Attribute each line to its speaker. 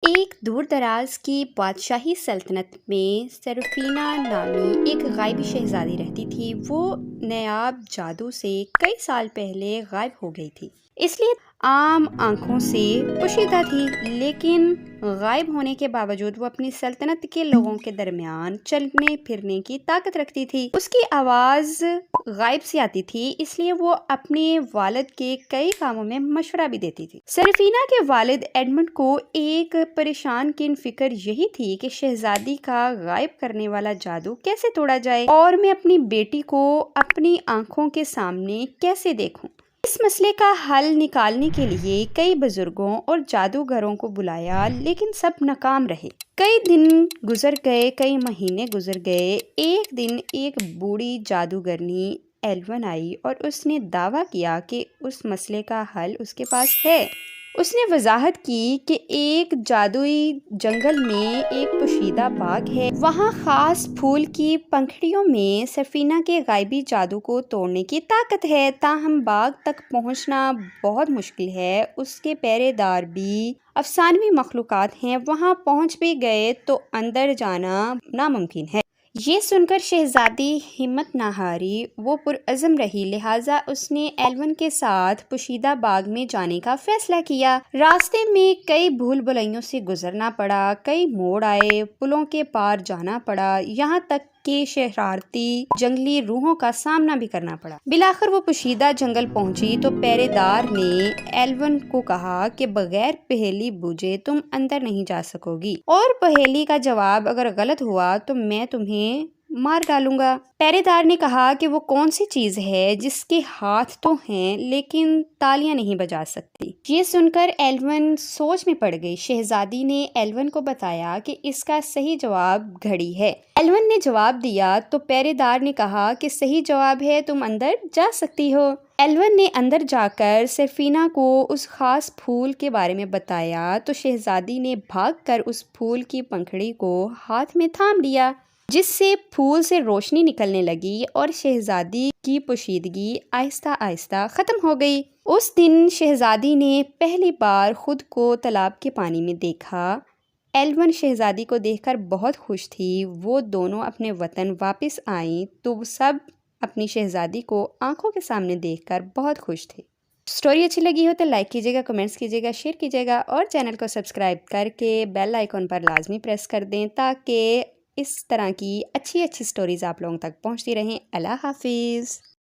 Speaker 1: ایک دور دراز کی بادشاہی سلطنت میں سرفینہ نامی ایک غائبی شہزادی رہتی تھی۔ وہ نایاب جادو سے کئی سال پہلے غائب ہو گئی تھی، اس لیے عام آنکھوں سے پوشیدہ تھی، لیکن غائب ہونے کے باوجود وہ اپنی سلطنت کے لوگوں کے درمیان چلنے پھرنے کی طاقت رکھتی تھی۔ اس کی آواز غائب سے آتی تھی، اس لیے وہ اپنے والد کے کئی کاموں میں مشورہ بھی دیتی تھی۔ سرفینہ کے والد ایڈمنڈ کو ایک پریشان کن فکر یہی تھی کہ شہزادی کا غائب کرنے والا جادو کیسے توڑا جائے اور میں اپنی بیٹی کو اپنی آنکھوں کے سامنے کیسے دیکھوں۔ اس مسئلے کا حل نکالنے کے لیے کئی بزرگوں اور جادوگروں کو بلایا، لیکن سب ناکام رہے۔ کئی دن گزر گئے، کئی مہینے گزر گئے۔ ایک دن ایک بوڑھی جادوگرنی ایلون آئی اور اس نے دعویٰ کیا کہ اس مسئلے کا حل اس کے پاس ہے۔ اس نے وضاحت کی کہ ایک جادوئی جنگل میں ایک پوشیدہ باغ ہے، وہاں خاص پھول کی پنکھڑیوں میں سرفینہ کے غائبی جادو کو توڑنے کی طاقت ہے، تاہم باغ تک پہنچنا بہت مشکل ہے۔ اس کے پہرے دار بھی افسانوی مخلوقات ہیں، وہاں پہنچ بھی گئے تو اندر جانا ناممکن ہے۔ یہ سن کر شہزادی ہمت نہ ہاری، وہ پرعزم رہی، لہٰذا اس نے ایلون کے ساتھ پوشیدہ باغ میں جانے کا فیصلہ کیا۔ راستے میں کئی بھول بھلائیوں سے گزرنا پڑا، کئی موڑ آئے، پلوں کے پار جانا پڑا، یہاں تک کہ شرارتی جنگلی روحوں کا سامنا بھی کرنا پڑا۔ بالآخر وہ پوشیدہ جنگل پہنچی تو پہرے دار نے ایلون کو کہا کہ بغیر پہیلی بوجھے تم اندر نہیں جا سکو گی، اور پہیلی کا جواب اگر غلط ہوا تو میں تمہیں مار ڈالوں گا۔ پہرے دار نے کہا کہ وہ کون سی چیز ہے جس کے ہاتھ تو ہیں لیکن تالیاں نہیں بجا سکتی۔ یہ سن کر ایلون سوچ میں پڑ گئی۔ شہزادی نے ایلون کو بتایا کہ اس کا صحیح جواب گھڑی ہے۔ ایلون نے جواب دیا تو پہرے دار نے کہا کہ صحیح جواب ہے، تم اندر جا سکتی ہو۔ ایلون نے اندر جا کر سرفینہ کو اس خاص پھول کے بارے میں بتایا تو شہزادی نے بھاگ کر اس پھول کی پنکھڑی کو ہاتھ میں تھام لیا، جس سے پھول سے روشنی نکلنے لگی اور شہزادی کی پوشیدگی آہستہ آہستہ ختم ہو گئی۔ اس دن شہزادی نے پہلی بار خود کو تالاب کے پانی میں دیکھا۔ ایلون شہزادی کو دیکھ کر بہت خوش تھی۔ وہ دونوں اپنے وطن واپس آئیں تو سب اپنی شہزادی کو آنکھوں کے سامنے دیکھ کر بہت خوش تھے۔ سٹوری اچھی لگی ہو تو لائک کیجیے گا، کمنٹس کیجیے گا، شیئر کیجیے گا اور چینل کو سبسکرائب کر کے بیل آئیکن پر لازمی پریس کر دیں تاکہ اس طرح کی اچھی سٹوریز آپ لوگوں تک پہنچتی رہیں۔ اللہ حافظ۔